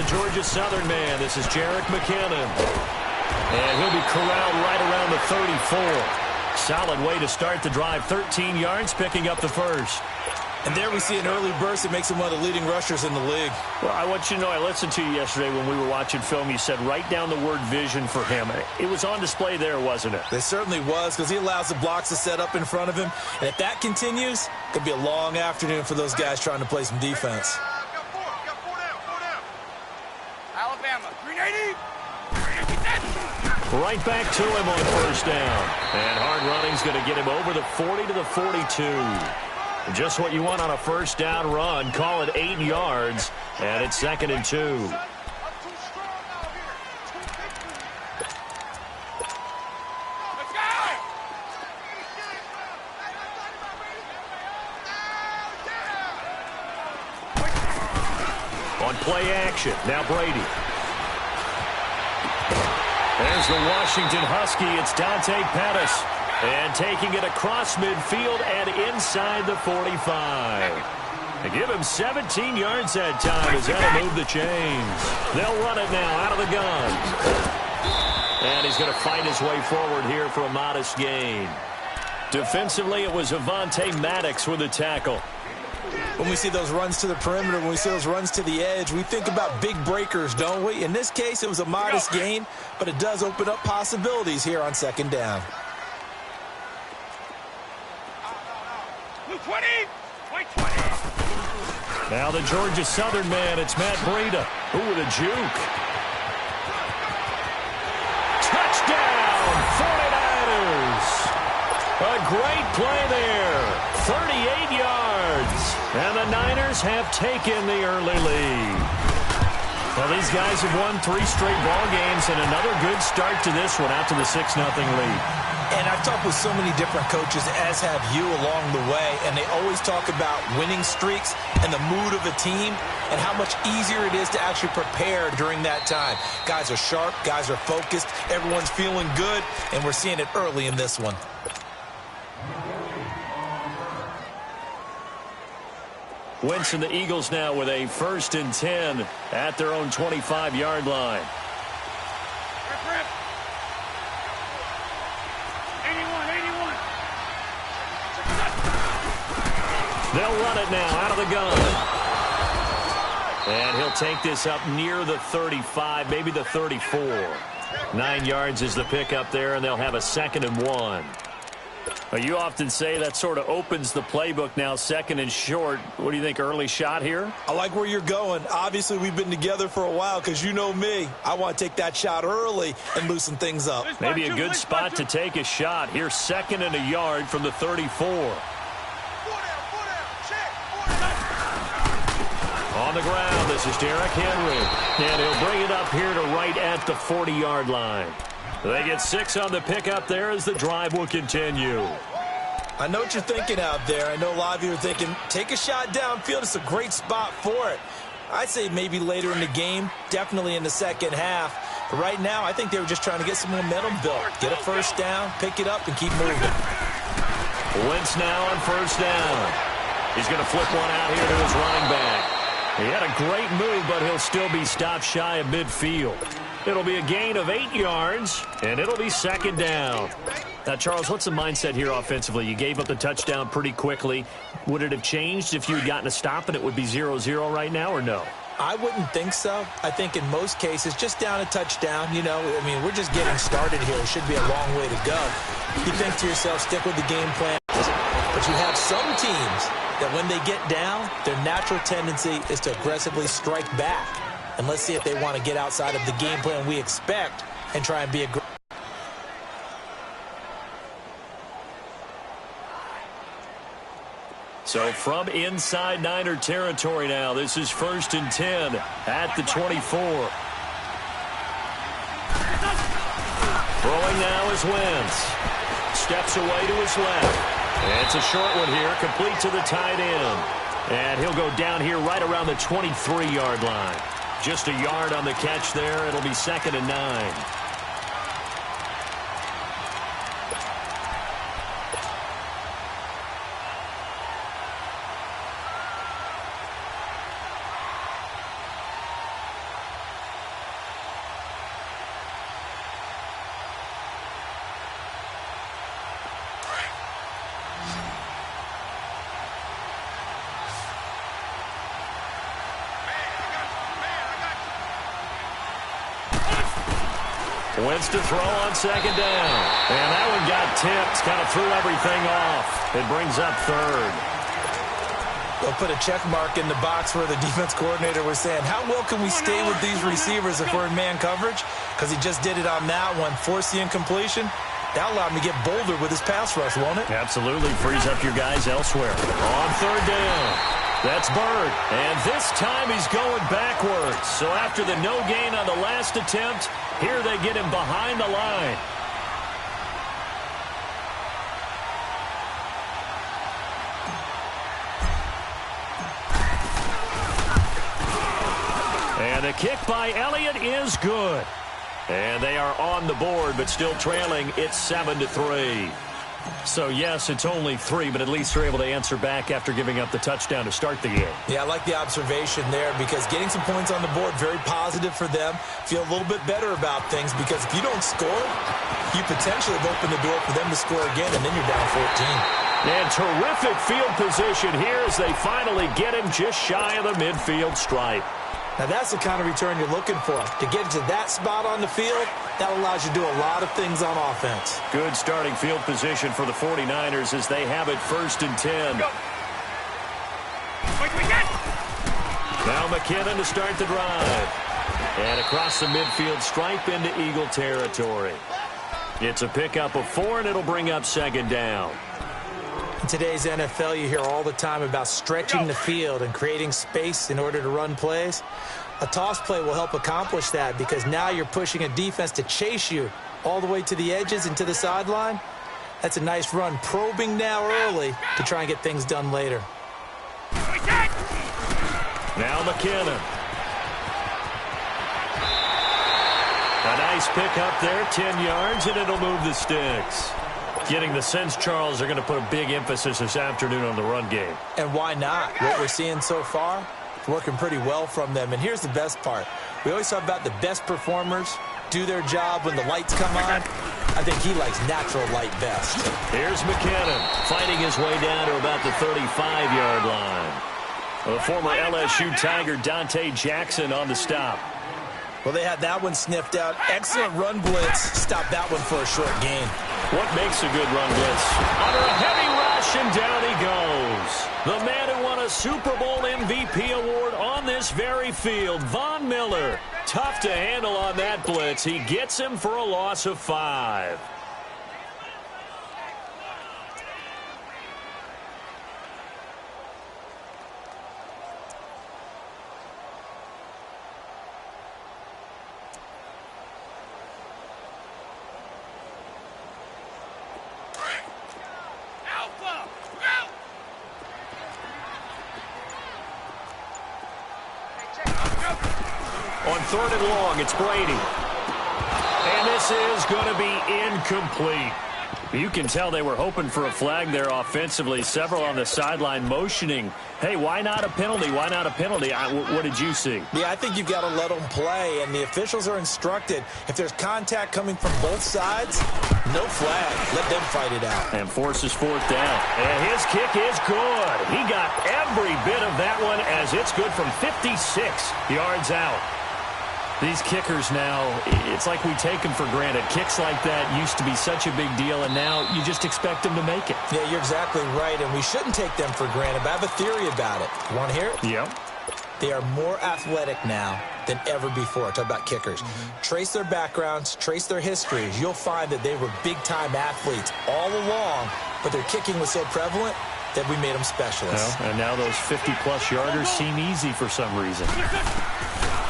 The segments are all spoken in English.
the Georgia Southern man. This is Jerick McKinnon. And he'll be corralled right around the 34. Solid way to start the drive. 13 yards, picking up the first. And there we see an early burst that makes him one of the leading rushers in the league. Well, I want you to know, I listened to you yesterday when we were watching film. You said write down the word vision for him. It was on display there, wasn't it? It certainly was, because he allows the blocks to set up in front of him. And if that continues, it could be a long afternoon for those guys trying to play some defense. Alabama, 380. Right back to him on first down. And hard running's going to get him over the 40 to the 42. Just what you want on a first down run. Call it 8 yards, and it's 2nd and 2. On play action, now Brady. There's the Washington Husky. It's Dante Pettis. And taking it across midfield and inside the 45. They give him 17 yards that time as that'll move the chains. They'll run it now out of the gun. And he's going to fight his way forward here for a modest gain. Defensively, it was Avonte Maddox with the tackle. When we see those runs to the perimeter, when we see those runs to the edge, we think about big breakers, don't we? In this case, it was a modest gain, but it does open up possibilities here on 2nd down. 20. Now the Georgia Southern man, it's Matt Breida. Ooh, with a juke. Touchdown, 49ers. A great play there. 38 yards. And the Niners have taken the early lead. Well, these guys have won 3 straight ball games and another good start to this one out to the 6-0 lead. And I've talked with so many different coaches, as have you along the way, and they always talk about winning streaks and the mood of a team and how much easier it is to actually prepare during that time. Guys are sharp, guys are focused, everyone's feeling good, and we're seeing it early in this one. Wentz and the Eagles now with a 1st and 10 at their own 25-yard line. They'll run it now out of the gun. And he'll take this up near the 35, maybe the 34. 9 yards is the pickup there, and they'll have a 2nd and 1. Well, you often say that sort of opens the playbook now, 2nd and short. What do you think, early shot here? I like where you're going. Obviously, we've been together for a while because you know me. I want to take that shot early and loosen things up. Maybe a good spot to take a shot. Here's 2nd and a yard from the 34. On the ground, this is Derrick Henry. And he'll bring it up here to right at the 40-yard line. They get 6 on the pickup there as the drive will continue. I know what you're thinking out there. I know a lot of you are thinking, take a shot downfield. It's a great spot for it. I'd say maybe later in the game, definitely in the second half. But right now, I think they were just trying to get some momentum built. Get a first down, pick it up, and keep moving. Wentz now on first down. He's going to flip one out here to his running back. He had a great move, but he'll still be stopped shy of midfield. It'll be a gain of 8 yards, and it'll be 2nd down. Now, Charles, what's the mindset here offensively? You gave up the touchdown pretty quickly. Would it have changed if you had gotten a stop and it would be 0-0 right now, or no? I wouldn't think so. I think in most cases, just down a touchdown, you know, I mean, we're just getting started here. It should be a long way to go. You think to yourself, stick with the game plan. But you have some teams that when they get down, their natural tendency is to aggressively strike back. And let's see if they want to get outside of the game plan we expect and try and be aggressive. So from inside Niner territory now, this is 1st and 10 at the 24. Throwing now is Wentz. Steps away to his left. It's a short one here, complete to the tight end. And he'll go down here right around the 23-yard line. Just a yard on the catch there. It'll be 2nd and 9. Wentz to throw on second down. And that one got tipped, kind of threw everything off. It brings up third. They'll put a check mark in the box where the defense coordinator was saying, how well can we stay with these receivers if we're in man coverage? Because he just did it on that one, forced the incompletion. That allowed him to get bolder with his pass rush, won't it? Absolutely. Frees up your guys elsewhere. On third down. That's Bird. And this time he's going backwards. So after the no gain on the last attempt, here they get him behind the line. And the kick by Elliott is good. And they are on the board, but still trailing. It's 7-3. So, yes, it's only 3, but at least they're able to answer back after giving up the touchdown to start the game. Yeah, I like the observation there because getting some points on the board, very positive for them. Feel a little bit better about things because if you don't score, you potentially have opened the door for them to score again, and then you're down 14. And terrific field position here as they finally get him just shy of the midfield stripe. Now, that's the kind of return you're looking for. To get to that spot on the field, that allows you to do a lot of things on offense. Good starting field position for the 49ers as they have it 1st and 10. Now McKinnon to start the drive. And across the midfield stripe into Eagle territory. It's a pickup of 4, and it'll bring up 2nd down. In today's NFL, you hear all the time about stretching the field and creating space in order to run plays. A toss play will help accomplish that because now you're pushing a defense to chase you all the way to the edges and to the sideline. That's a nice run, probing now early to try and get things done later. Now McKinnon. A nice pick up there, 10 yards, and it'll move the sticks. Getting the sense, Charles, they're going to put a big emphasis this afternoon on the run game. And why not? What we're seeing so far, it's working pretty well from them. And here's the best part. We always talk about the best performers do their job when the lights come on. I think he likes natural light best. Here's McKinnon fighting his way down to about the 35-yard line. The former LSU Tiger Dante Jackson on the stop. Well, they had that one sniffed out. Excellent run blitz. Stop that one for a short gain. What makes a good run blitz? Under a heavy rush, and down he goes. The man who won a Super Bowl MVP award on this very field, Von Miller. Tough to handle on that blitz. He gets him for a loss of 5. On 3rd and long, it's Brady. And this is going to be incomplete. You can tell they were hoping for a flag there offensively. Several on the sideline motioning, hey, why not a penalty? Why not a penalty? What did you see? Yeah, I think you've got to let them play, and the officials are instructed. If there's contact coming from both sides, no flag. Let them fight it out. And forces 4th down. And his kick is good. He got every bit of that one as it's good from 56 yards out. These kickers now, it's like we take them for granted. Kicks like that used to be such a big deal, and now you just expect them to make it. Yeah, you're exactly right, and we shouldn't take them for granted, but I have a theory about it. You want to hear it? Yep. They are more athletic now than ever before. Talk about kickers. Trace their backgrounds, trace their histories. You'll find that they were big-time athletes all along, but their kicking was so prevalent that we made them specialists. Well, and now those 50-plus yarders seem easy for some reason.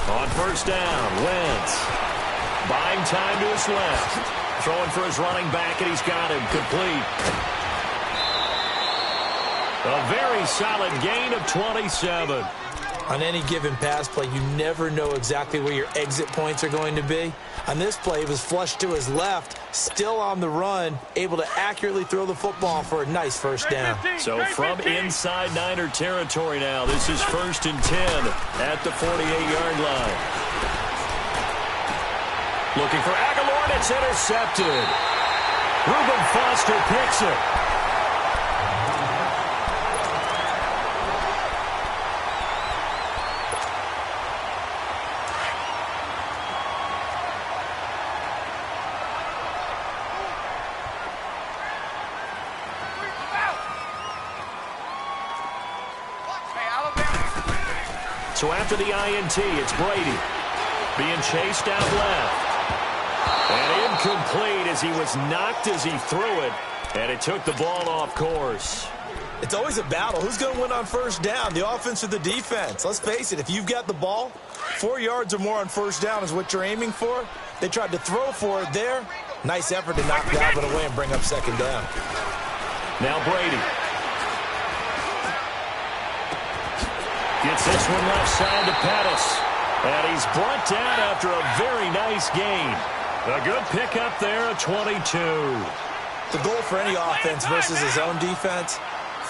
On 1st down, Wentz buying time to his left. Throwing for his running back, and he's got him complete. A very solid gain of 27. On any given pass play, you never know exactly where your exit points are going to be. On this play, he was flushed to his left, still on the run, able to accurately throw the football for a nice 1st down. So from inside Niner territory now, this is 1st and 10 at the 48-yard line. Looking for Aguilar, and it's intercepted. Reuben Foster picks it. So after the INT, it's Brady. Being chased out left. And incomplete as he was knocked as he threw it. And it took the ball off course. It's always a battle. Who's going to win on first down, the offense or the defense? Let's face it, if you've got the ball, 4 yards or more on first down is what you're aiming for. They tried to throw for it there. Nice effort to knock Dalvin away and bring up second down. Now Brady. Gets this one left side to Pettis. And he's brought down after a very nice gain. A good pickup there at 22. The goal for any offense versus his own defense,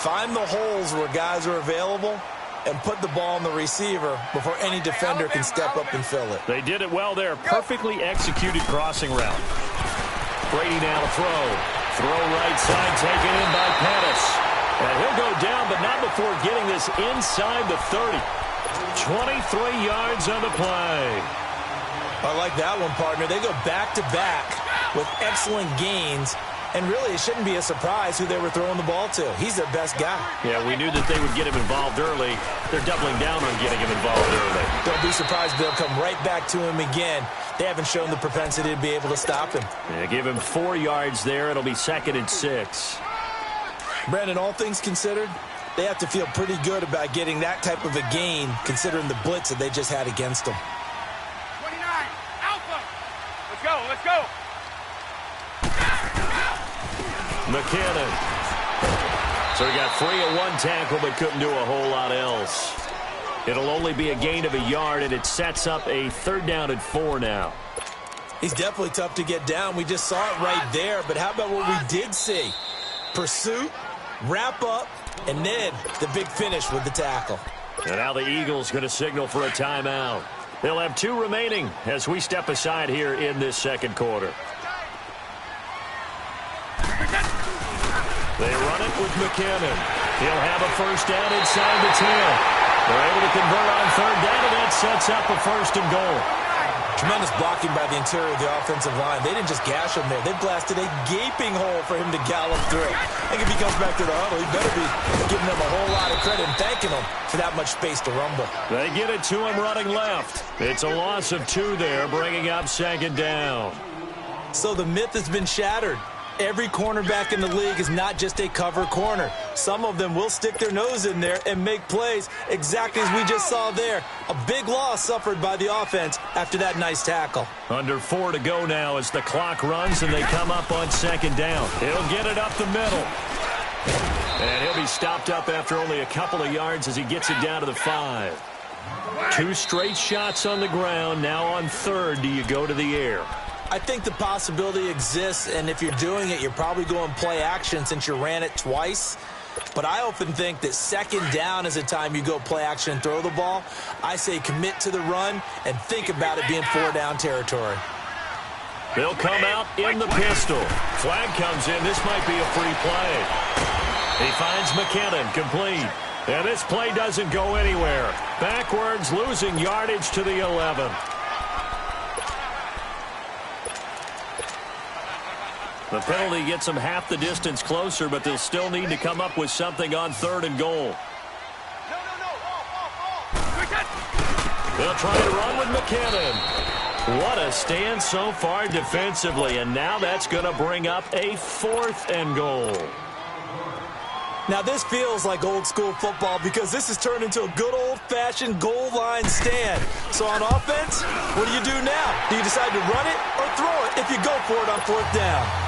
find the holes where guys are available and put the ball on the receiver before any defender can step up and fill it. They did it well there. Perfectly executed crossing route. Brady now to throw. Throw right side taken in by Pettis. And he'll go down, but not before getting this inside the 30. 23 yards on the play. I like that one, partner. They go back-to-back with excellent gains. And really, it shouldn't be a surprise who they were throwing the ball to. He's their best guy. Yeah, we knew that they would get him involved early. They're doubling down on getting him involved early. Don't be surprised they'll come right back to him again. They haven't shown the propensity to be able to stop him. Yeah, give him 4 yards there. It'll be 2nd and 6. Brandon, all things considered, they have to feel pretty good about getting that type of a gain, considering the blitz that they just had against them. 29, Alpha. Let's go, let's go. McKinnon. So he got free of one tackle but couldn't do a whole lot else. It'll only be a gain of a yard, and it sets up a 3rd down and 4 now. He's definitely tough to get down. We just saw it right there, but how about what we did see? Pursuit, wrap up, and then the big finish with the tackle. And now the Eagles going to signal for a timeout. They'll have 2 remaining as we step aside here in this 2nd quarter. They run it with McKinnon. He'll have a 1st down inside the 10. They're able to convert on 3rd down, and that sets up a 1st and goal. Tremendous blocking by the interior of the offensive line. They didn't just gash him there. They blasted a gaping hole for him to gallop through. I think if he comes back to the huddle, he better be giving them a whole lot of credit and thanking them for that much space to rumble. They get it to him running left. It's a loss of 2 there, bringing up 2nd down. So the myth has been shattered. Every cornerback in the league is not just a cover corner. Some of them will stick their nose in there and make plays exactly as we just saw there. A big loss suffered by the offense after that nice tackle. Under 4 to go now as the clock runs and they come up on 2nd down. He'll get it up the middle. And he'll be stopped up after only a couple of yards as he gets it down to the 5. 2 straight shots on the ground. Now on 3rd, do you go to the air? I think the possibility exists, and if you're doing it, you're probably going play action since you ran it twice. But I often think that 2nd down is a time you go play action and throw the ball. I say commit to the run and think about it being 4-down territory. They'll come out in the pistol. Flag comes in. This might be a free play. He finds McKinnon, complete. And this play doesn't go anywhere. Backwards, losing yardage to the 11. The penalty gets them half the distance closer, but they'll still need to come up with something on 3rd and goal. They'll try to run with McKinnon. What a stand so far defensively, and now that's going to bring up a 4th and goal. Now this feels like old school football because this has turned into a good old-fashioned goal line stand. So on offense, what do you do now? Do you decide to run it or throw it if you go for it on 4th down?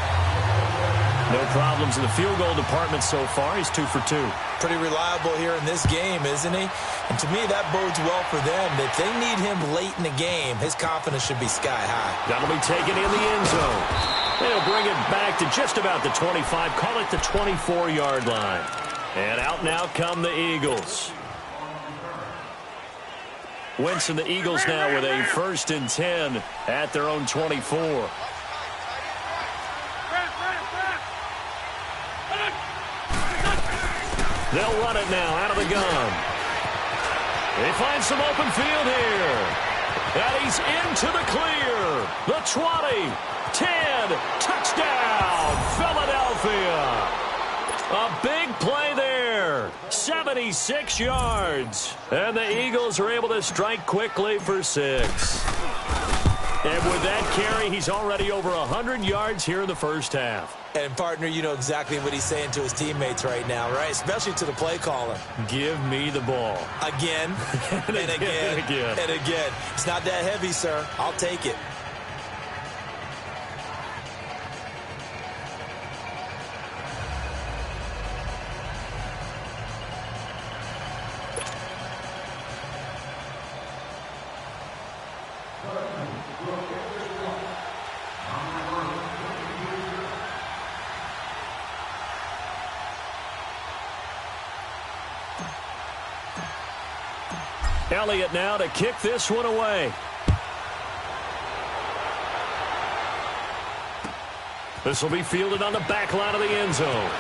No problems in the field goal department so far. He's 2 for 2. Pretty reliable here in this game, isn't he? And to me, that bodes well for them. If they need him late in the game, his confidence should be sky high. That'll be taken in the end zone. They'll bring it back to just about the 25. Call it the 24-yard line. And out now come the Eagles. Wentz and the Eagles now with a 1st and 10 at their own 24. They'll run it now out of the gun. They find some open field here. And he's into the clear. The 20, 10, touchdown, Philadelphia. A big play there. 7 76 yards. And the Eagles are able to strike quickly for 6. And with that carry, he's already over 100 yards here in the first half. And, partner, you know exactly what he's saying to his teammates right now, right? Especially to the play caller. Give me the ball. Again, and again, and again. It's not that heavy, sir. I'll take it. Elliott now to kick this one away. This will be fielded on the back line of the end zone.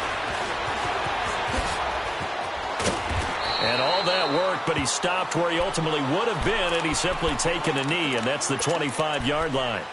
And all that work, but he stopped where he ultimately would have been, and he's simply taken a knee, and that's the 25-yard line.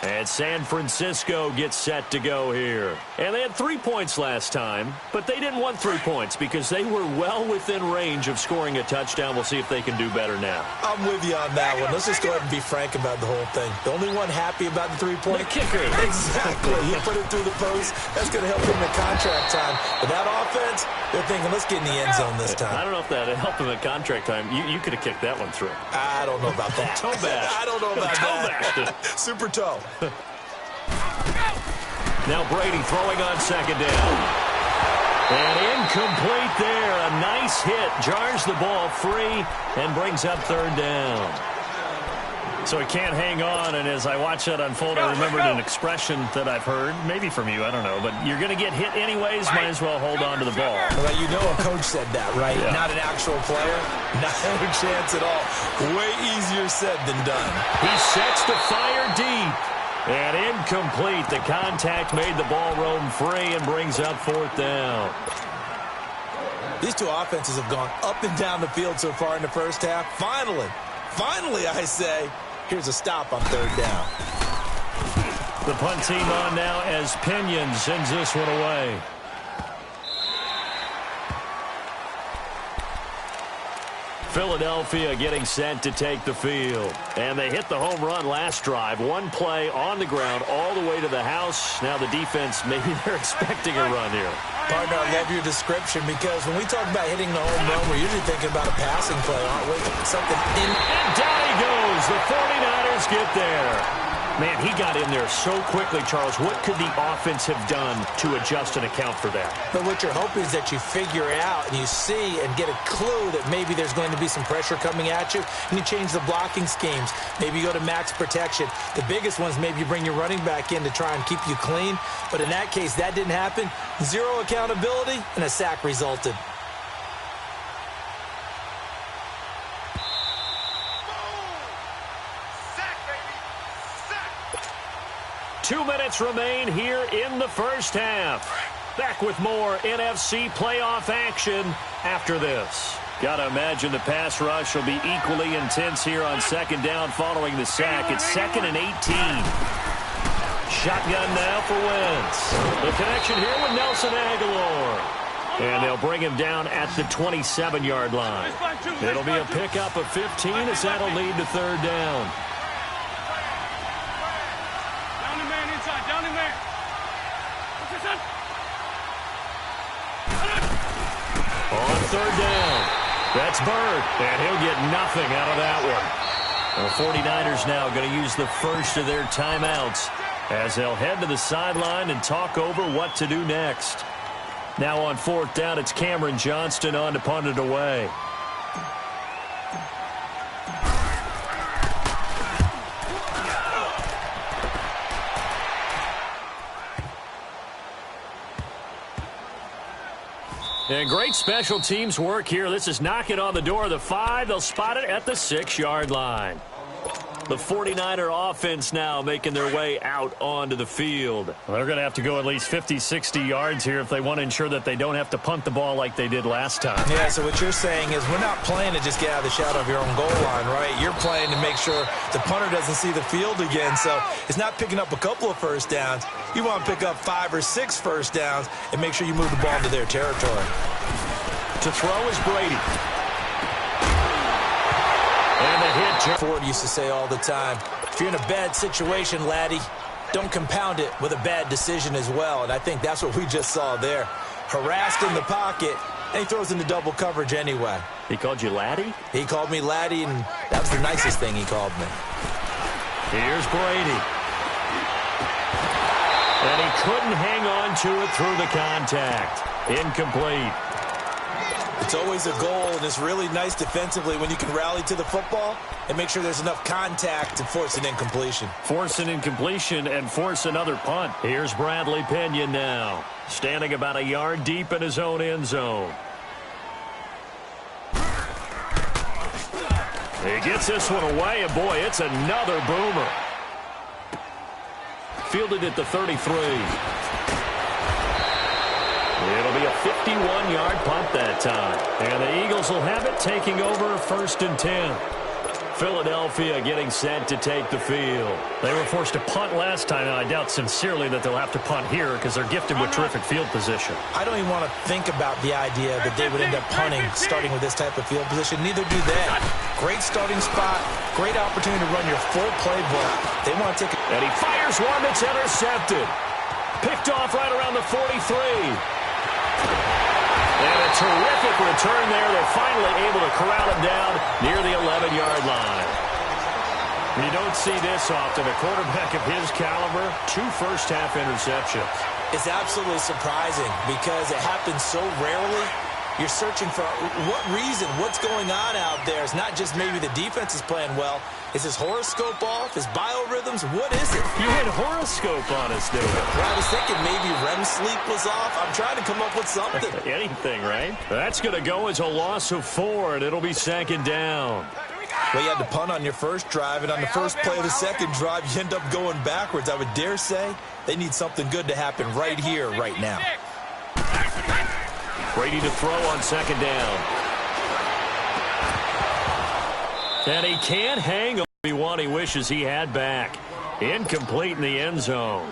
And San Francisco gets set to go here. And they had 3 points last time, but they didn't want 3 points because they were well within range of scoring a touchdown. We'll see if they can do better now. I'm with you on that one. Let's just go ahead and be frank about the whole thing. The only one happy about the 3-point? The kicker. Exactly. He put it through the post. That's going to help him in contract time. But that offense, they're thinking, let's get in the end zone this time. I don't know if that helped him at contract time. You could have kicked that one through. I don't know about that. Toe bash. I don't know about that. Super toe. Now Brady throwing on second down. And incomplete there. A nice hit. Jars the ball free and brings up third down. So he can't hang on, and as I watch that unfold, I remembered an expression that I've heard, maybe from you, I don't know, but you're going to get hit anyways, might as well hold on to the ball. Well, you know a coach said that, right? Yeah. Not an actual player. Not a chance at all. Way easier said than done. He sets to fire deep. And incomplete. The contact made the ball roam free and brings up fourth down. These two offenses have gone up and down the field so far in the first half. Finally, I say, here's a stop on third down. The punt team on now as Pinion sends this one away. Philadelphia getting set to take the field. And they hit the home run last drive. One play on the ground all the way to the house. Now the defense, maybe they're expecting a run here. Partner, I love your description because when we talk about hitting the home run, we're usually thinking about a passing play, aren't we? Something in. And down he goes. The 49ers get there. Man, he got in there so quickly, Charles. What could the offense have done to adjust and account for that? But what you're hoping is that you figure out and you see and get a clue that maybe there's going to be some pressure coming at you, and you change the blocking schemes. Maybe you go to max protection. The biggest ones, maybe you bring your running back in to try and keep you clean. But in that case, that didn't happen. Zero accountability, and a sack resulted. 2 minutes remain here in the first half. Back with more NFC playoff action after this. Gotta imagine the pass rush will be equally intense here on second down following the sack. It's 2nd and 18. Shotgun now for Wentz. The connection here with Nelson Aguilar. And they'll bring him down at the 27-yard line. It'll be a pickup of 15 as that'll lead to third down. On third down, that's Bird, and he'll get nothing out of that one. The 49ers now going to use the first of their timeouts as they'll head to the sideline and talk over what to do next. Now on fourth down, it's Cameron Johnston on to punt it away. And great special teams work here. This is knocking on the door of the 5. They'll spot it at the 6-yard line. The 49er offense now making their way out onto the field. Well, they're going to have to go at least 50, 60 yards here if they want to ensure that they don't have to punt the ball like they did last time. Yeah, so what you're saying is we're not playing to just get out of the shadow of your own goal line, right? You're playing to make sure the punter doesn't see the field again. So it's not picking up a couple of first downs. You want to pick up 5 or 6 first downs and make sure you move the ball into their territory. To throw is Brady. And the hit. Ford used to say all the time, if you're in a bad situation, laddie, don't compound it with a bad decision as well. And I think that's what we just saw there. Harassed in the pocket, and he throws into double coverage anyway. He called you laddie? He called me laddie, and that was the nicest thing he called me. Here's Brady. And he couldn't hang on to it through the contact. Incomplete. It's always a goal, and it's really nice defensively when you can rally to the football and make sure there's enough contact to force an incompletion. Force an incompletion and force another punt. Here's Bradley Pinion now, standing about a yard deep in his own end zone. He gets this one away, and boy, it's another boomer. Fielded at the 33. It'll be a 51-yard punt that time. And the Eagles will have it, taking over 1st and 10. Philadelphia getting set to take the field. They were forced to punt last time, and I doubt sincerely that they'll have to punt here because they're gifted with terrific field position. I don't even want to think about the idea that they would end up punting starting with this type of field position. Neither do they. Great starting spot, great opportunity to run your full playbook. They want to take it. And he fires one that's intercepted. Picked off right around the 43. And a terrific return there. They're finally able to corral him down near the 11-yard line. You don't see this often. A quarterback of his caliber, 2 first-half interceptions. It's absolutely surprising because it happens so rarely. You're searching for what reason, what's going on out there. It's not just maybe the defense is playing well. Is his horoscope off? His biorhythms? What is it? You had horoscope on us, dude. Well, I was thinking maybe REM sleep was off. I'm trying to come up with something. Anything, right? That's going to go as a loss of 4, and it'll be 2nd down. Well, you had to punt on your first drive, and on the first play of the second drive, you end up going backwards. I would dare say they need something good to happen right here, right now. Brady to throw on 2nd down. And he can't hang on the one he wishes he had back. Incomplete in the end zone.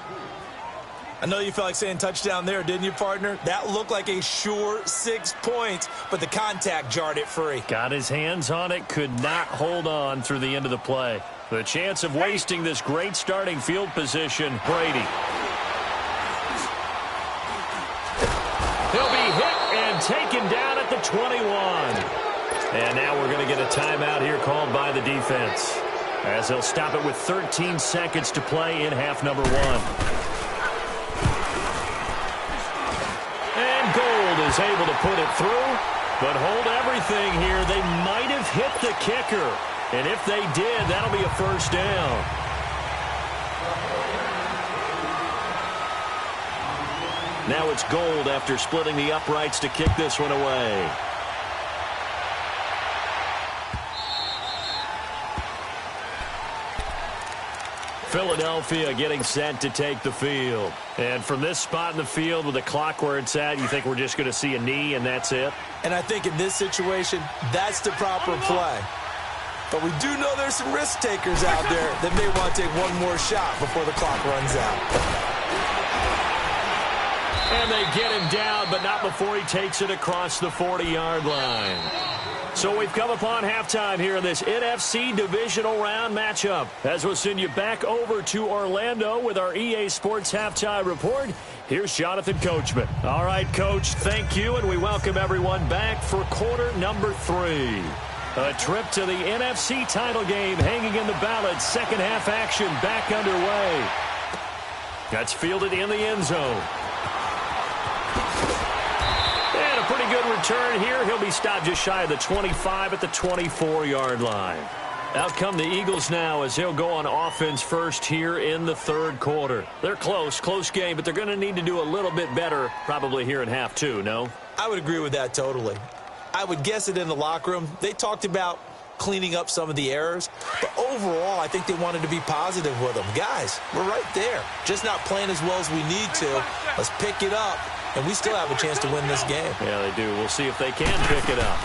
I know you felt like saying touchdown there, didn't you, partner? That looked like a sure 6 points, but the contact jarred it free. Got his hands on it, could not hold on through the end of the play. The chance of wasting this great starting field position, Brady. He'll be hit and taken down at the 21. And now we're going to get a timeout here called by the defense, as they'll stop it with 13 seconds to play in half number 1. And Gold is able to put it through, but hold everything here. They might have hit the kicker, and if they did, that'll be a 1st down. Now it's Gold after splitting the uprights to kick this one away. Philadelphia getting set to take the field. And from this spot in the field with the clock where it's at, you think we're just going to see a knee and that's it? And I think in this situation, that's the proper play. But we do know there's some risk takers out there that may want to take one more shot before the clock runs out. And they get him down, but not before he takes it across the 40-yard line. So we've come upon halftime here in this NFC divisional round matchup. As we'll send you back over to Orlando with our EA Sports Halftime Report, here's Jonathan Coachman. All right, Coach, thank you, and we welcome everyone back for quarter number 3. A trip to the NFC title game hanging in the balance. Second half action back underway. That's fielded in the end zone. And a pretty good return here. He'll be stopped just shy of the 25 at the 24-yard line. Out come the Eagles now as they'll go on offense first here in the third quarter. They're close game, but they're going to need to do a little bit better probably here in half 2, no? I would agree with that totally. I would guess it in the locker room. They talked about cleaning up some of the errors, but overall, I think they wanted to be positive with them. Guys, we're right there. Just not playing as well as we need to. Let's pick it up, and we still have a chance to win this game. Yeah, they do. We'll see if they can pick it up.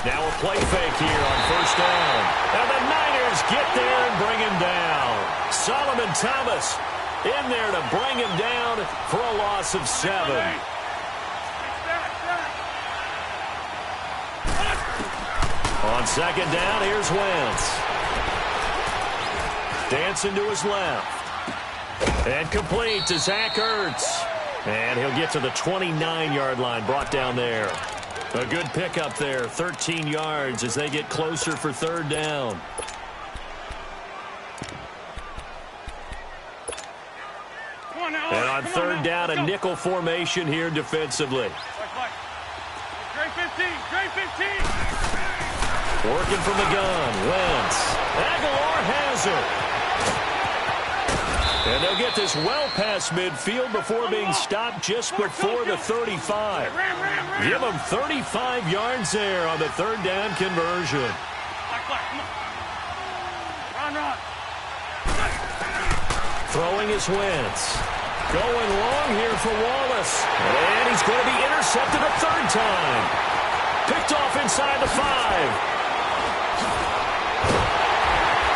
Now a play fake here on first down. And the Niners get there and bring him down. Solomon Thomas in there to bring him down for a loss of 7. On second down, here's Wentz. Dancing to his left. And complete to Zach Ertz. And he'll get to the 29-yard line, brought down there. A good pickup there, 13 yards as they get closer for third down. And on third down, a nickel formation here defensively. Working from the gun, Wentz. Aguilar has it. And they'll get this well past midfield before being stopped just before the 35. Give them 35 yards there on the third down conversion. Throwing is Wentz. Going long here for Wallace. And he's going to be intercepted a third time. Picked off inside the 5.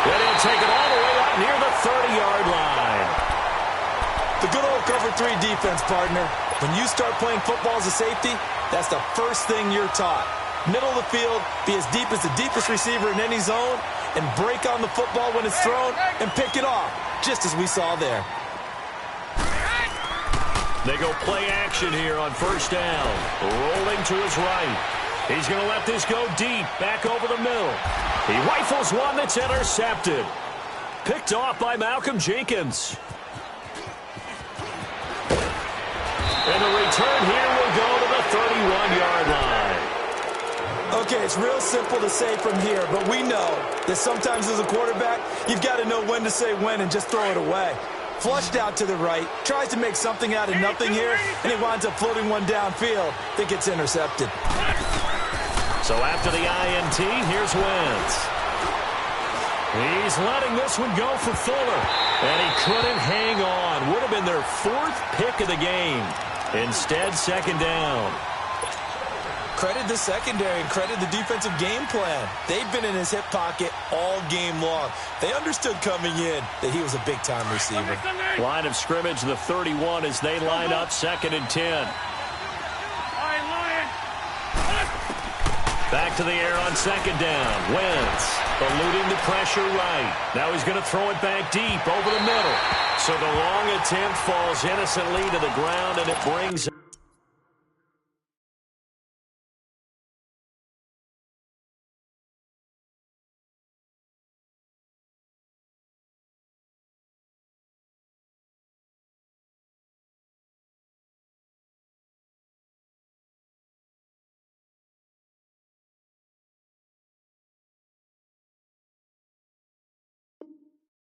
Then he'll take it all the way out near the 30-yard line. The good old cover 3 defense, partner. When you start playing football as a safety, that's the first thing you're taught. Middle of the field, be as deep as the deepest receiver in any zone, and break on the football when it's thrown and pick it off, just as we saw there. They go play action here on first down. Rolling to his right. He's going to let this go deep, back over the middle. He rifles one that's intercepted. Picked off by Malcolm Jenkins. And the return here will go to the 31-yard line. Okay, it's real simple to say from here, but we know that sometimes as a quarterback, you've got to know when to say when and just throw it away. Flushed out to the right, tries to make something out of nothing here, and he winds up floating one downfield. Think it's intercepted. So after the INT, here's Wentz. He's letting this one go for Fuller. And he couldn't hang on. Would have been their 4th pick of the game. Instead, second down. Credit the secondary and credit the defensive game plan. They've been in his hip pocket all game long. They understood coming in that he was a big-time receiver. Line of scrimmage, the 31, as they line up second and 10. Back to the air on second down. Wentz eluding the pressure right. Now he's going to throw it back deep over the middle. So the long attempt falls innocently to the ground, and it brings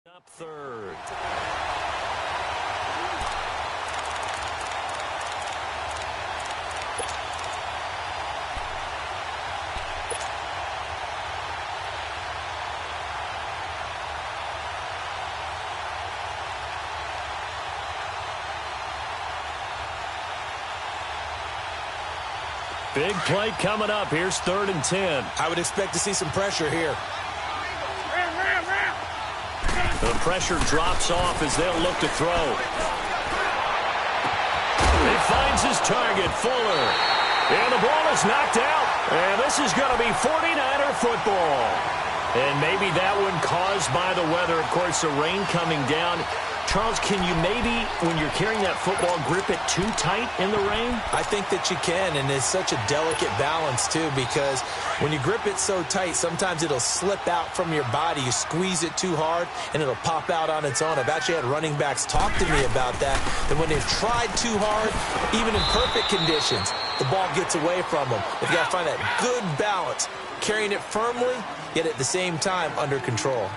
up third. Big play coming up. Here's 3rd and 10. I would expect to see some pressure here. The pressure drops off as they'll look to throw. He finds his target, Fuller. And the ball is knocked out. And this is going to be 49er football. And maybe that one caused by the weather. Of course, the rain coming down. Charles, can you maybe, when you're carrying that football, grip it too tight in the rain? I think that you can, and it's such a delicate balance, too, because when you grip it so tight, sometimes it'll slip out from your body. You squeeze it too hard, and it'll pop out on its own. I've actually had running backs talk to me about that when they've tried too hard, even in perfect conditions, the ball gets away from them. They've got to find that good balance, carrying it firmly, yet at the same time under control.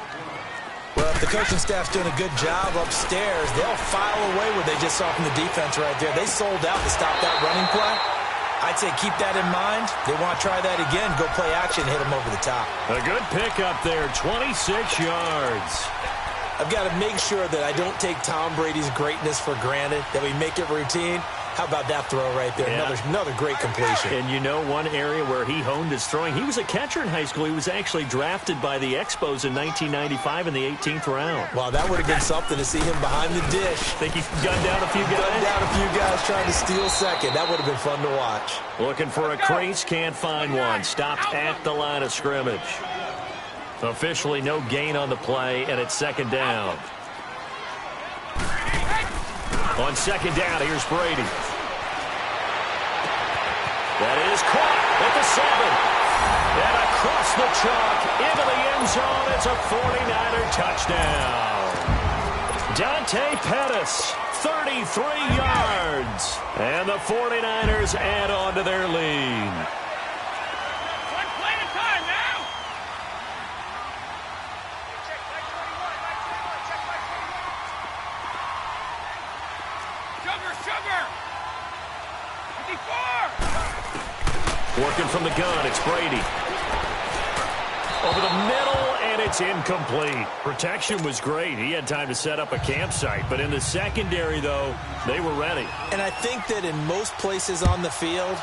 Well, if the coaching staff's doing a good job upstairs, they'll file away what they just saw from the defense right there. They sold out to stop that running play. I'd say keep that in mind. They want to try that again, go play action, hit them over the top. A good pickup there, 26 yards. I've got to make sure that I don't take Tom Brady's greatness for granted, that we make it routine. How about that throw right there? Yeah. Another great completion. And you know one area where he honed his throwing, he was a catcher in high school. He was actually drafted by the Expos in 1995 in the 18th round. Wow, that would have been something to see him behind the dish. Think he gunned down a few guys? Gunned down a few guys trying to steal second. That would have been fun to watch. Looking for a crease, can't find one. Stopped at the line of scrimmage. Officially no gain on the play, and it's second down. On second down, here's Brady. That is caught at the 7. And across the chalk into the end zone. It's a 49er touchdown. Dante Pettis, 33 yards. And the 49ers add on to their lead. One play at a time now. Sugar. 54. Working from the gun, it's Brady. Over the middle, and it's incomplete. Protection was great. He had time to set up a campsite. But in the secondary, though, they were ready. And I think that in most places on the field,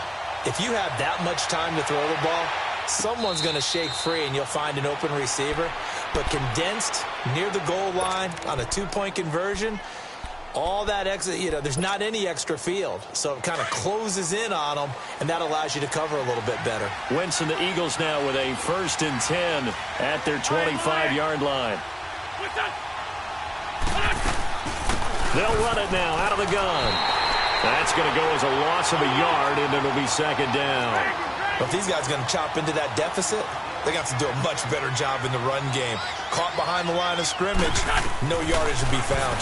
if you have that much time to throw the ball, someone's going to shake free and you'll find an open receiver. But condensed near the goal line on a two-point conversion, all that extra, there's not any extra field. So it kind of closes in on them, and that allows you to cover a little bit better. Wentz and the Eagles now with a 1st and 10 at their 25-yard line. They'll run it now out of the gun. That's going to go as a loss of a yard, and it'll be second down. But if these guys are going to chop into that deficit, they're going to have to do a much better job in the run game. Caught behind the line of scrimmage, no yardage to be found.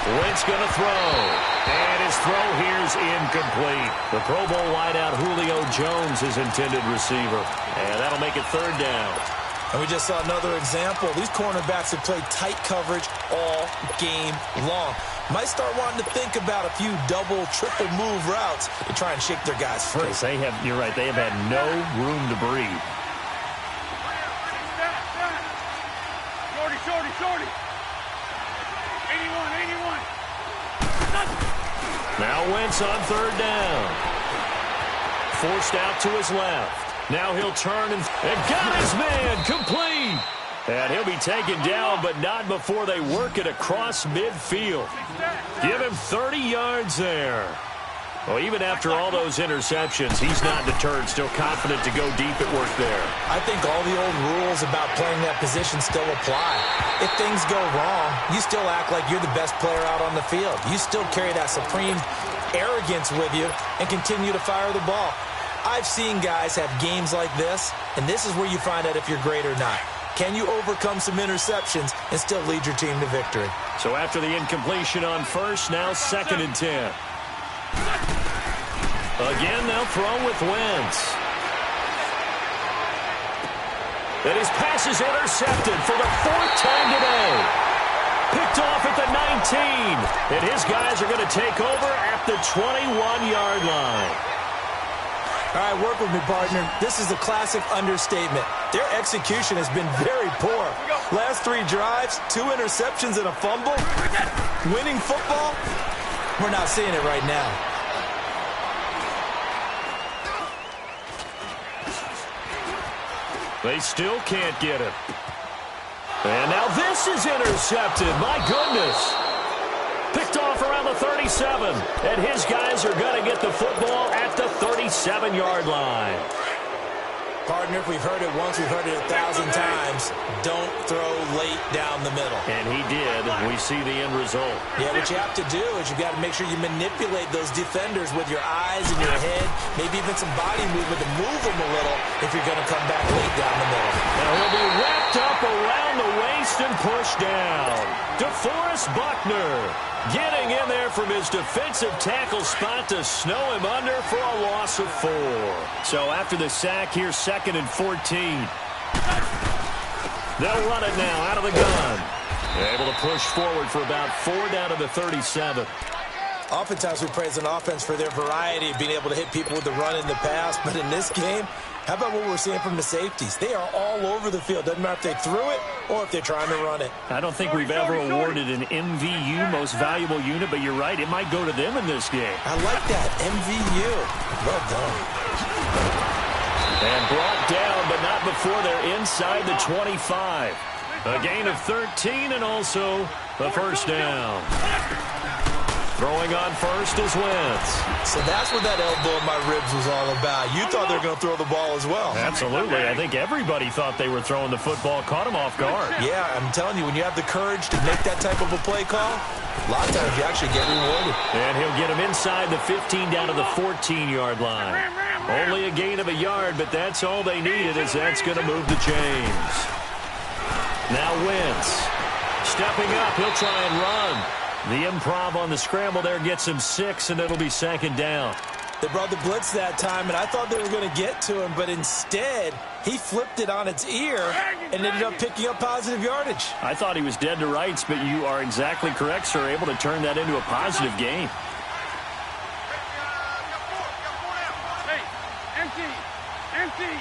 Wentz going to throw. And his throw here's incomplete. The Pro Bowl wideout Julio Jones is intended receiver. And that'll make it third down. And we just saw another example. These cornerbacks have played tight coverage all game long. Might start wanting to think about a few double, triple move routes to try and shake their guys free. You're right, they have had no room to breathe. Shorty. 81. Now Wentz on third down. Forced out to his left. Now he'll turn and got his man complete. And he'll be taken down, but not before they work it across midfield. Give him 30 yards there. Well, even after all those interceptions, he's not deterred, still confident to go deep at work there. I think all the old rules about playing that position still apply. If things go wrong, you still act like you're the best player out on the field. You still carry that supreme arrogance with you and continue to fire the ball. I've seen guys have games like this, and this is where you find out if you're great or not. Can you overcome some interceptions and still lead your team to victory? So after the incompletion on first, now 2nd and 10. Again, they'll throw with Wentz. And his pass is intercepted for the 4th time today. Picked off at the 19. And his guys are going to take over at the 21-yard line. All right, work with me, partner. This is a classic understatement. Their execution has been very poor. Last 3 drives, 2 interceptions and a fumble. Winning football? We're not seeing it right now. They still can't get it. And now this is intercepted. My goodness. Picked off around the 37. And his guys are going to get the football at the 37-yard line. Partner, if we've heard it once, we've heard it 1,000 times. Don't throw late down the middle. And he did. We see the end result. Yeah, what you have to do is you've got to make sure you manipulate those defenders with your eyes and your head, maybe even some body movement to move them a little if you're going to come back late down the middle. Now he'll be wrapped up around the waist and pushed down. DeForest Buckner getting in there from his defensive tackle spot to snow him under for a loss of 4. So after the sack, here's 2nd and 14. They'll run it now out of the gun. Able to push forward for about 4 down to the 37. Oftentimes we praise an offense for their variety of being able to hit people with the run in the pass. But in this game, how about what we're seeing from the safeties? They are all over the field. Doesn't matter if they threw it or if they're trying to run it. I don't think we've ever awarded an MVU, most valuable unit, but you're right. It might go to them in this game. I like that. MVU. Well done. And brought down, but not before they're inside the 25. A gain of 13 and also the first down. Throwing on first is Wentz. So that's what that elbow in my ribs was all about. You thought they were going to throw the ball as well. Absolutely. I think everybody thought they were throwing the football, caught him off guard. Yeah, I'm telling you, when you have the courage to make that type of a play call, a lot of times you actually get rewarded. And he'll get him inside the 15 down to the 14-yard line. Only a gain of a yard, but that's all they needed, as that's going to move the chains. Now Wentz stepping up. He'll try and run. The improv on the scramble there gets him 6, and it'll be second down. They brought the blitz that time, and I thought they were going to get to him, but instead he flipped it on its ear and ended up picking up positive yardage. I thought he was dead to rights, but you are exactly correct, sir, able to turn that into a positive gain. Empty.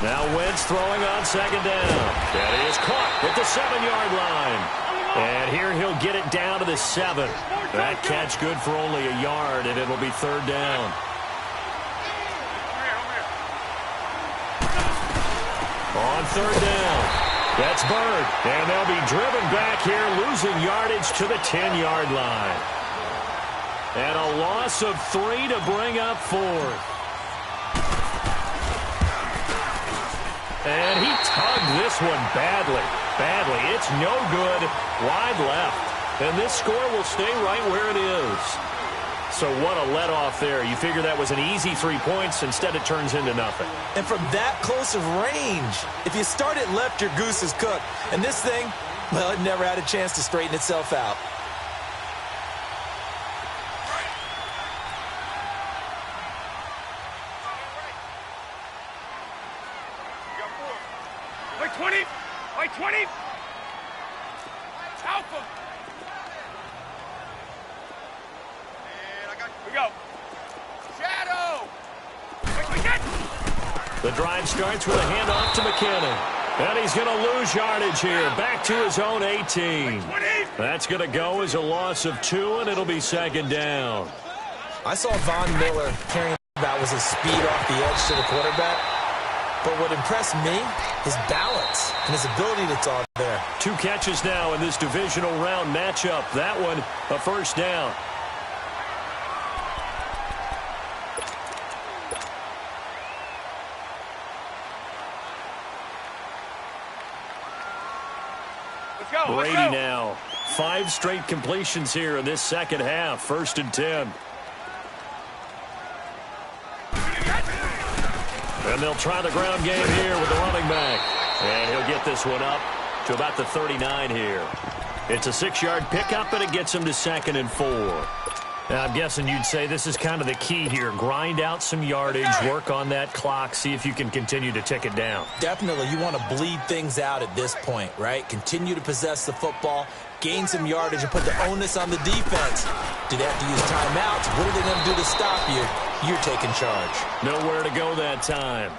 Now Wentz throwing on second down. That is caught at the 7-yard line. And here he'll get it down to the 7. That catch good for only a yard, and it'll be third down. On third down, that's Bird. And they'll be driven back here, losing yardage to the 10-yard line. And a loss of 3 to bring up 4th. And he tugged this one badly. It's no good. Wide left. And this score will stay right where it is. So what a let-off there. You figure that was an easy 3 points. Instead, it turns into nothing. And from that close of range, if you start it left, your goose is cooked. And this thing, well, it never had a chance to straighten itself out. Like 20. Alpha. And I got you. We go. Shadow. The drive starts with a handoff to McKinnon. And he's going to lose yardage here. Back to his own 18. That's going to go as a loss of 2, and it'll be second down. I saw Von Miller carrying about was his speed off the edge to the quarterback. But what impressed me, his balance and his ability that's on there. 2 catches now in this divisional round matchup. That one, a first down. Brady now. 5 straight completions here in this second half. 1st and 10. And they'll try the ground game here with the running back. And he'll get this one up to about the 39 here. It's a 6-yard pickup, and it gets him to 2nd and 4. Now, I'm guessing you'd say this is kind of the key here. Grind out some yardage, work on that clock, see if you can continue to tick it down. Definitely. You want to bleed things out at this point, right? Continue to possess the football, gain some yardage, and put the onus on the defense. Do they have to use timeouts? What are they going to do to stop you? You're taking charge. Nowhere to go that time.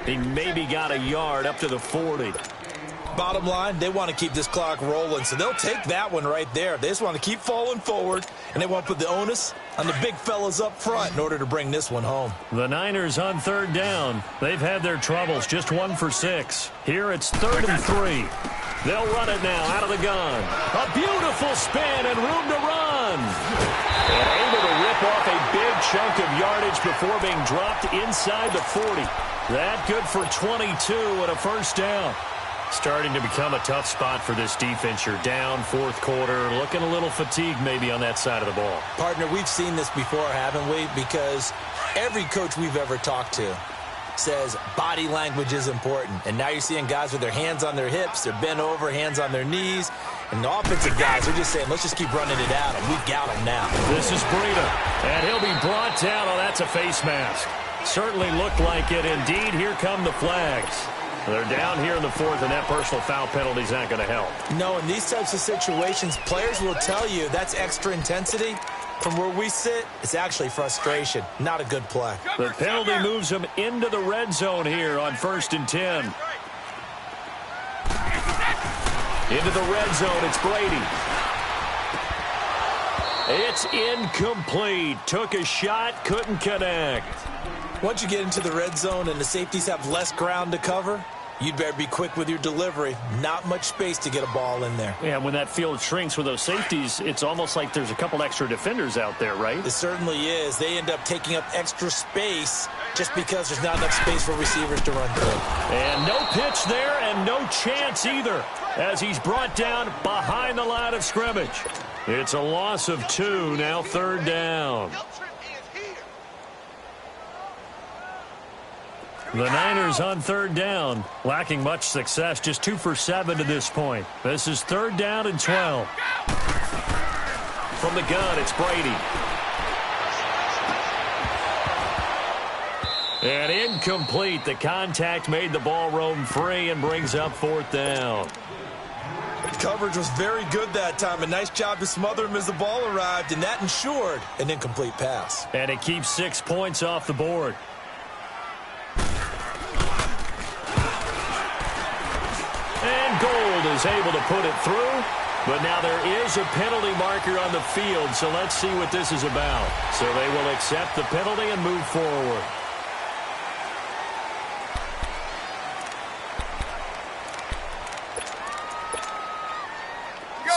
He maybe got a yard up to the 40. Bottom line, they want to keep this clock rolling, so they'll take that one right there. They just want to keep falling forward, and they want to put the onus on the big fellas up front in order to bring this one home. The Niners on third down. They've had their troubles, just 1 for 6. Here it's 3rd and 3. They'll run it now out of the gun. A beautiful spin and room to run. And able to rip off a big chunk of yardage before being dropped inside the 40. That good for 22 and a first down. Starting to become a tough spot for this defense. You're down 4th quarter, looking a little fatigued maybe on that side of the ball. Partner, we've seen this before, haven't we? Because every coach we've ever talked to says body language is important. And now you're seeing guys with their hands on their hips, they're bent over, hands on their knees. And the offensive guys are just saying, let's just keep running it out, and we've got them now. This is Breida, and he'll be brought down. Oh, that's a face mask. Certainly looked like it. Indeed, here come the flags. They're down here in the 4th, and that personal foul penalty is not going to help. No, in these types of situations, players will tell you that's extra intensity. From where we sit, it's actually frustration. Not a good play. The penalty moves them into the red zone here on 1st and 10. Into the red zone, it's Brady. It's incomplete. Took a shot, couldn't connect. Once you get into the red zone and the safeties have less ground to cover, You'd better be quick with your delivery. Not much space to get a ball in there. Yeah, when that field shrinks with those safeties, it's almost like there's a couple extra defenders out there, right? It certainly is. They end up taking up extra space just because there's not enough space for receivers to run through. And no pitch there and no chance either as he's brought down behind the line of scrimmage. It's a loss of 2, now 3rd down. The Niners on 3rd down, lacking much success, just 2 for 7 to this point. This is 3rd down and 12. From the gun, it's Brady. And incomplete. The contact made the ball roam free and brings up 4th down. Coverage was very good that time. A nice job to smother him as the ball arrived, and that ensured an incomplete pass. And it keeps 6 points off the board. And Gold is able to put it through. But now there is a penalty marker on the field, so let's see what this is about. So they will accept the penalty and move forward.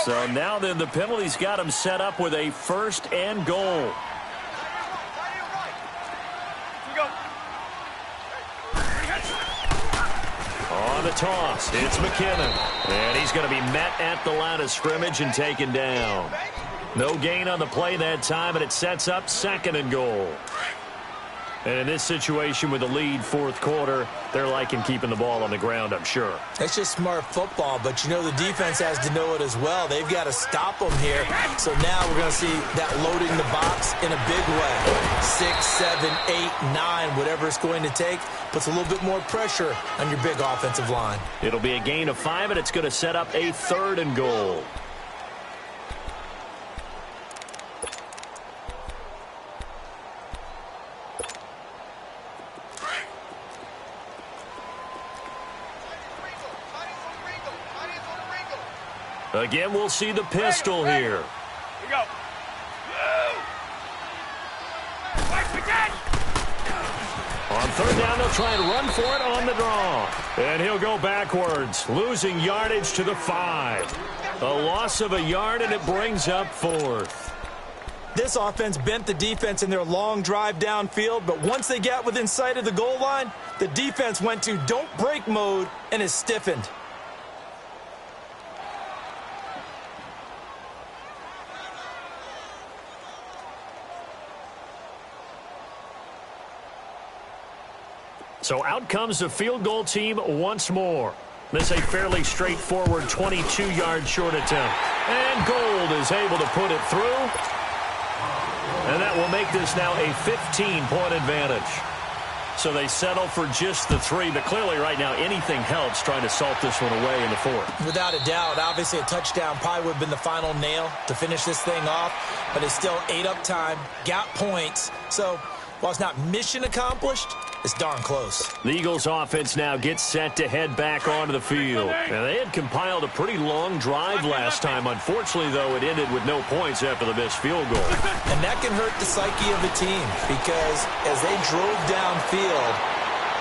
So now then the penalty's got him set up with a 1st and goal. On the toss, it's McKinnon. And he's going to be met at the line of scrimmage and taken down. No gain on the play that time, and it sets up 2nd and goal. And in this situation with the lead 4th quarter, they're liking keeping the ball on the ground, I'm sure. That's just smart football, but you know the defense has to know it as well. They've got to stop them here. So now we're going to see that loading the box in a big way. 6, 7, 8, 9, whatever it's going to take, puts a little bit more pressure on your big offensive line. It'll be a gain of 5, and it's going to set up a 3rd and goal. Again, we'll see the pistol here. Here we go. On 3rd down, they'll try and run for it on the draw. And he'll go backwards, losing yardage to the 5. A loss of a yard, and it brings up 4th. This offense bent the defense in their long drive downfield, but once they got within sight of the goal line, the defense went to don't break mode and is stiffened. So out comes the field goal team once more. This a fairly straightforward 22-yard short attempt. And Gold is able to put it through. And that will make this now a 15-point advantage. So they settle for just the 3, but clearly right now anything helps trying to salt this one away in the 4th. Without a doubt, obviously a touchdown probably would have been the final nail to finish this thing off, but they still ate up time, got points. So while it's not mission accomplished, it's darn close. The Eagles offense now gets set to head back onto the field. And they had compiled a pretty long drive last time. Unfortunately, though, it ended with no points after the missed field goal. And that can hurt the psyche of a team because as they drove downfield,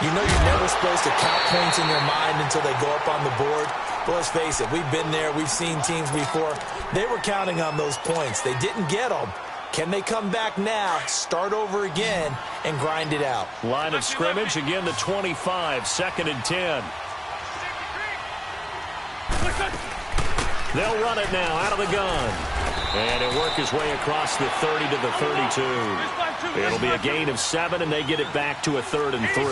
you know you're never supposed to count points in your mind until they go up on the board. But let's face it, we've been there. We've seen teams before. They were counting on those points. They didn't get them. Can they come back now, start over again, and grind it out? Line of scrimmage, again the 25, 2nd and 10. They'll run it now out of the gun. And it'll work his way across the 30 to the 32. It'll be a gain of 7, and they get it back to a 3rd and 3.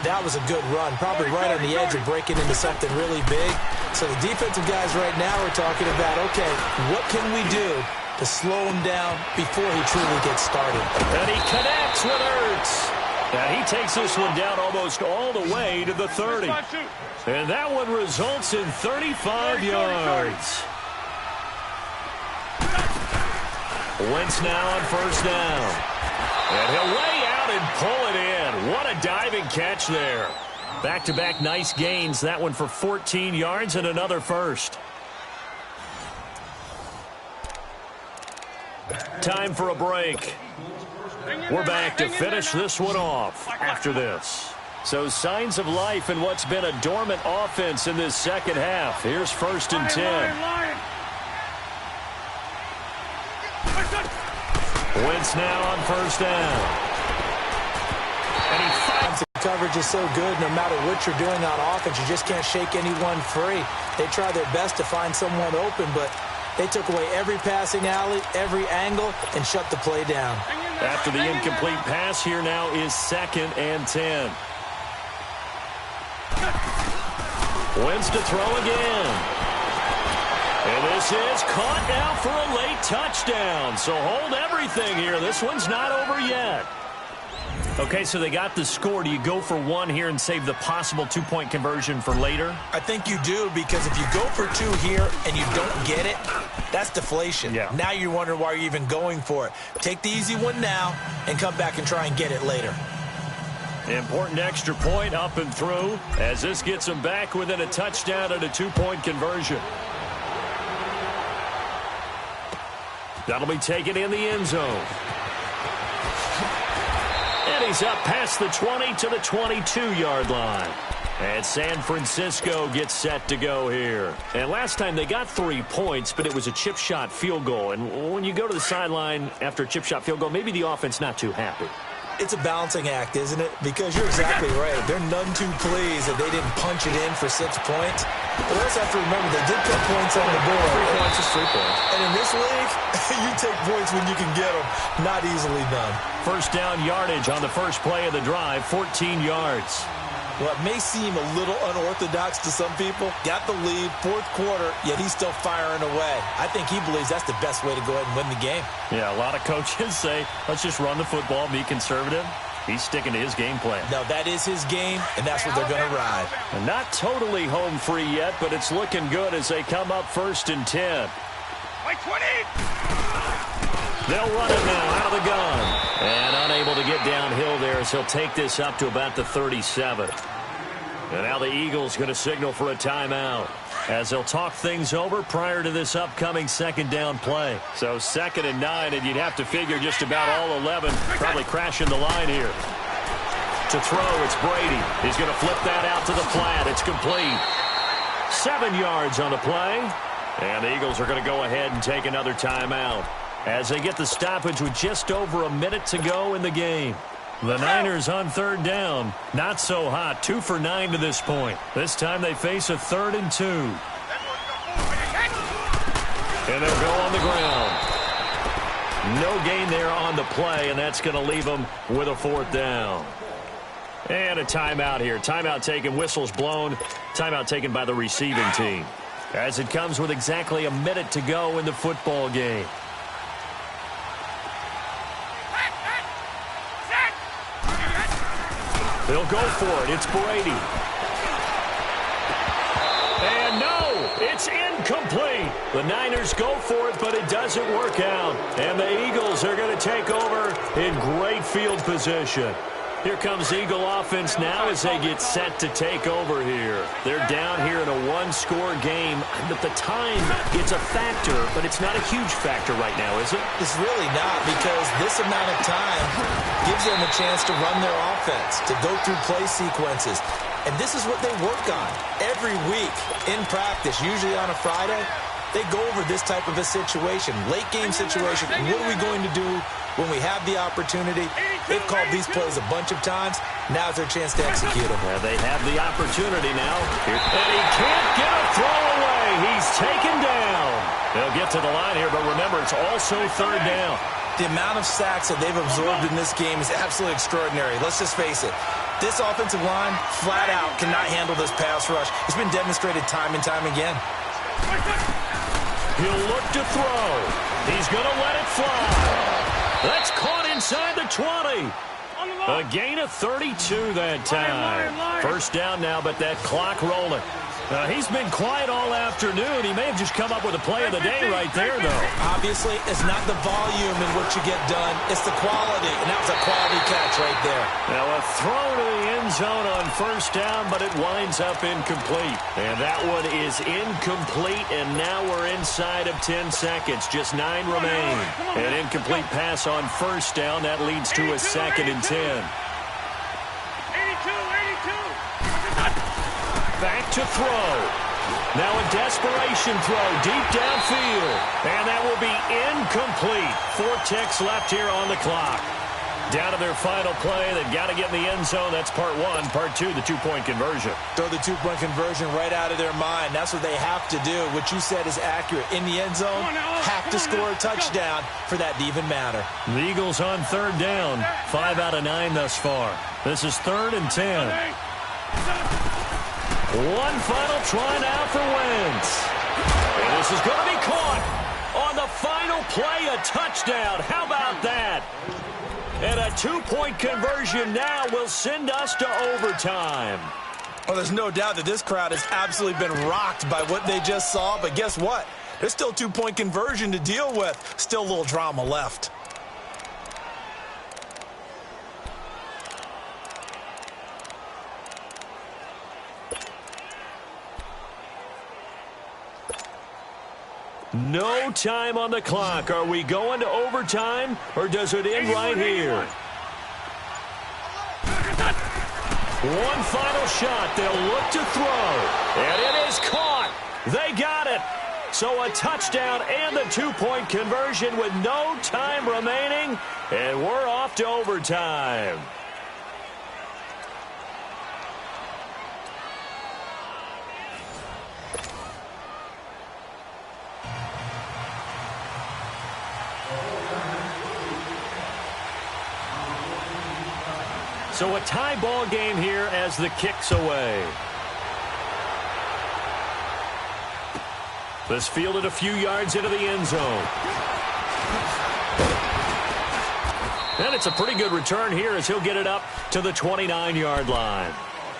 That was a good run, probably right on the edge of breaking into something really big. So the defensive guys right now are talking about, okay, what can we do to slow him down before he truly gets started? And he connects with Ertz. And he takes this one down almost all the way to the 30. And that one results in 35 yards. Wentz now on 1st down. And he'll lay out and pull it in. What a diving catch there. Back-to-back nice gains. That one for 14 yards and another first. Time for a break. We're back to finish this one off after this. So signs of life in what's been a dormant offense in this second half. Here's 1st and 10. Wentz now on 1st down. And he finds the coverage is so good, no matter what you're doing on offense, you just can't shake anyone free. They try their best to find someone open, but they took away every passing alley, every angle, and shut the play down. After the incomplete pass, here now is 2nd and 10. Wentz to throw again. And this is caught now for a late touchdown. So hold everything here. This one's not over yet. Okay, so they got the score. Do you go for one here and save the possible 2-point conversion for later? I think you do, because if you go for 2 here and you don't get it, that's deflation. Yeah. Now you wonder why you're even going for it. Take the easy one now and come back and try and get it later. Important extra point up and through as this gets them back within a touchdown and a 2-point conversion. That'll be taken in the end zone. And he's up past the 20 to the 22-yard line. And San Francisco gets set to go here. And last time they got 3 points, but it was a chip shot field goal. And when you go to the sideline after a chip shot field goal, maybe the offense not too happy. It's a balancing act, isn't it? Because you're exactly right. They're none too pleased that they didn't punch it in for 6 points. But we also have to remember they did put points on the board. 3 points is 3 points. And in this league, you take points when you can get them. Not easily done. 1st down yardage on the first play of the drive, 14 yards. Well, it may seem a little unorthodox to some people. Got the lead, 4th quarter, yet he's still firing away. I think he believes that's the best way to go ahead and win the game. Yeah, a lot of coaches say, let's just run the football, be conservative. He's sticking to his game plan. No, that is his game, and that's what they're going to ride. And not totally home free yet, but it's looking good as they come up 1st and 10. Like 20! They'll run it now out of the gun. And unable to get downhill there as he'll take this up to about the 37. And now the Eagles going to signal for a timeout as they'll talk things over prior to this upcoming 2nd down play. So 2nd and 9, and you'd have to figure just about all 11 probably crashing the line here. To throw, it's Brady. He's going to flip that out to the flat. It's complete. 7 yards on the play. And the Eagles are going to go ahead and take another timeout as they get the stoppage with just over a minute to go in the game. The Niners on 3rd down. Not so hot. 2 for 9 to this point. This time they face a 3rd and 2. And they'll go on the ground. No gain there on the play, and that's going to leave them with a 4th down. And a timeout here. Timeout taken, whistles blown. Timeout taken by the receiving team. As it comes with exactly a minute to go in the football game. They'll go for it. It's Brady. And no, it's incomplete. The Niners go for it, but it doesn't work out. And the Eagles are going to take over in great field position. Here comes Eagle offense now as they get set to take over here. They're down here in a 1-score game, but the time, it's a factor, but it's not a huge factor right now, is it? It's really not, because this amount of time gives them a chance to run their offense, to go through play sequences. And this is what they work on every week in practice, usually on a Friday. They go over this type of a situation, late game situation. What are we going to do when we have the opportunity? They've called these plays a bunch of times. Now's their chance to execute them. Well, they have the opportunity now. And he can't get a throw away. He's taken down. They'll get to the line here, but remember, it's also 3rd down. The amount of sacks that they've absorbed in this game is absolutely extraordinary. Let's just face it. This offensive line, flat out, cannot handle this pass rush. It's been demonstrated time and time again. He'll look to throw. He's going to let it fly. That's caught inside the 20. A gain of 32 that time. 1st down now, but that clock rolling. He's been quiet all afternoon. He may have just come up with a play of the day right there, though. Obviously, it's not the volume in what you get done. It's the quality, and that was a quality catch right there. Now, a throw to the end zone on 1st down, but it winds up incomplete. And that one is incomplete, and now we're inside of 10 seconds. Just 9 remain. An incomplete pass on 1st down. That leads to a 2nd and 10. Back to throw. Now a desperation throw deep downfield. And that will be incomplete. 4 ticks left here on the clock. Down to their final play. They've got to get in the end zone. That's part 1. Part 2, the 2-point conversion. Throw the 2-point conversion right out of their mind. That's what they have to do. What you said is accurate. In the end zone, have to score a touchdown for that to even matter. The Eagles on 3rd down. 5 out of 9 thus far. This is 3rd and 10. One final try now for Wentz. And this is going to be caught. On the final play, a touchdown. How about that? And a 2-point conversion now will send us to overtime. Well, there's no doubt that this crowd has absolutely been rocked by what they just saw. But guess what? There's still 2-point conversion to deal with. Still a little drama left. No time on the clock. Are we going to overtime, or does it end right here? One final shot. They'll look to throw. And it is caught. They got it. So a touchdown and the 2-point conversion with no time remaining. And we're off to overtime. So a tie ball game here as the kick's away. This fielded a few yards into the end zone. And it's a pretty good return here as he'll get it up to the 29-yard line.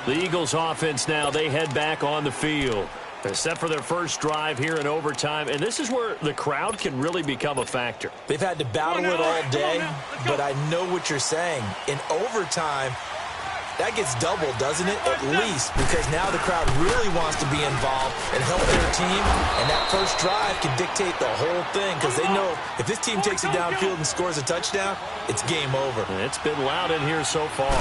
The Eagles offense now, they head back on the field. They're set for their first drive here in overtime, and this is where the crowd can really become a factor. They've had to battle it all day, but I know what you're saying. In overtime, that gets doubled, doesn't it? At least, because now the crowd really wants to be involved and help their team, and that first drive can dictate the whole thing because they know if this team takes it downfield and scores a touchdown, it's game over. And it's been loud in here so far.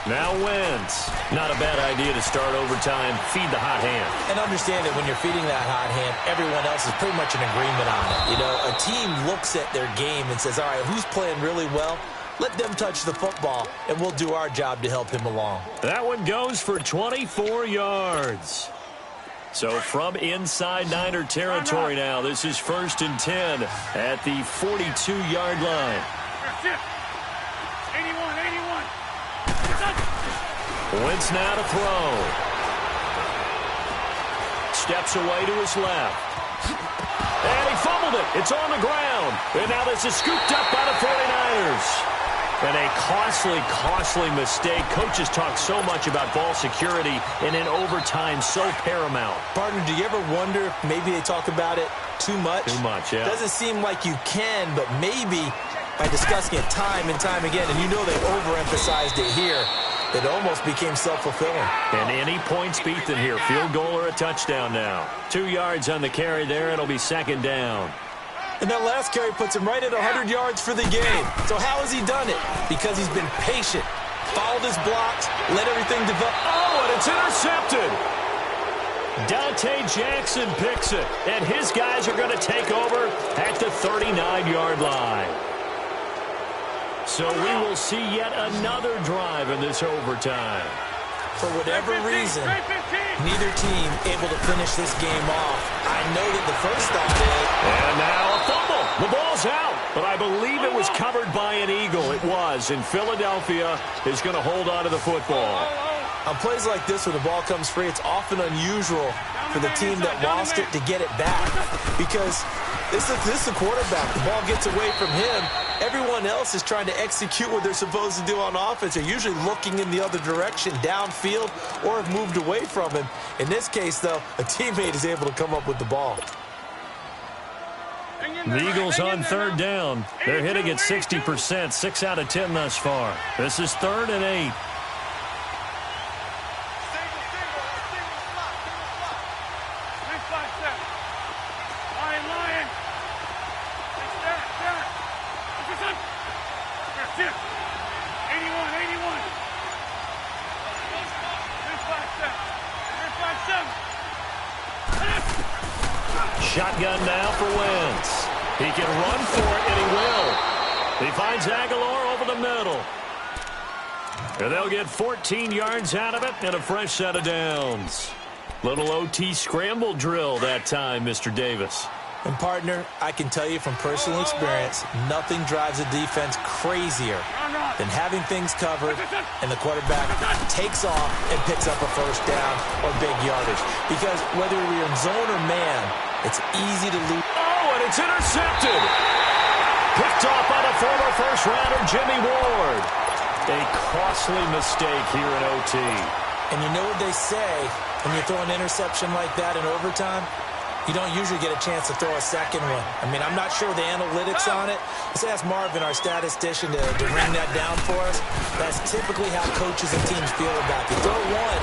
Now Wentz. Not a bad idea to start overtime. Feed the hot hand. And understand that when you're feeding that hot hand, everyone else is pretty much in agreement on it. You know, a team looks at their game and says, all right, who's playing really well? Let them touch the football, and we'll do our job to help him along. That one goes for 24 yards. So from inside Niner territory now, this is 1st and 10 at the 42-yard line. 81. Wentz now to throw. Steps away to his left. And he fumbled it. It's on the ground. And now this is scooped up by the 49ers. And a costly mistake. Coaches talk so much about ball security, and in overtime, so paramount. Partner, do you ever wonder if maybe they talk about it too much? Too much, yeah. Doesn't seem like you can, but maybe by discussing it time and time again, and you know they overemphasized it here, it almost became self-fulfilling. And any points beat them here. Field goal or a touchdown now. 2 yards on the carry there. It'll be 2nd down. And that last carry puts him right at 100 yards for the game. So how has he done it? Because he's been patient, followed his blocks, let everything develop. Oh, and it's intercepted. Dante Jackson picks it, and his guys are going to take over at the 39-yard line. So we will see yet another drive in this overtime. For whatever reason, neither team able to finish this game off. I know that the first thought is... And now a fumble. The ball's out, but I believe it was covered by an Eagle. It was, and Philadelphia is going to hold on to the football. On plays like this where the ball comes free, it's often unusual for the team that lost it to get it back. Because this is the quarterback. The ball gets away from him. Everyone else is trying to execute what they're supposed to do on offense. They're usually looking in the other direction, downfield, or have moved away from him. In this case, though, a teammate is able to come up with the ball. The Eagles on 3rd down. They're hitting at 60%, 6 out of 10 thus far. This is 3rd and 8. shotgun now for Wentz. He can run for it, and he will. He finds Aguilar over the middle. And they'll get 14 yards out of it and a fresh set of downs. Little OT scramble drill that time, Mr. Davis. And, partner, I can tell you from personal experience, nothing drives a defense crazier than having things covered and the quarterback takes off and picks up a first down or big yardage. Because whether you're in zone or man, it's easy to lose. Oh, and it's intercepted. Picked off by the former first-rounder Jimmy Ward. A costly mistake here in OT. And you know what they say, when you throw an interception like that in overtime, you don't usually get a chance to throw a second one. I mean, I'm not sure the analytics on it. Let's ask Marvin, our statistician, to ring that down for us. That's typically how coaches and teams feel about it. You throw one,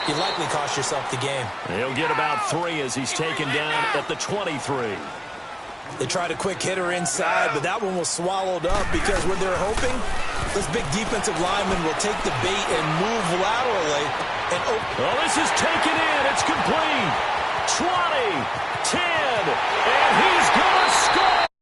you likely cost yourself the game. He'll get about 3 as he's taken down at the 23. They tried a quick hitter inside, but that one was swallowed up because what they're hoping, this big defensive lineman will take the bait and move laterally. Oh, this is taken in. It's complete. 20, 10, and he's going to score!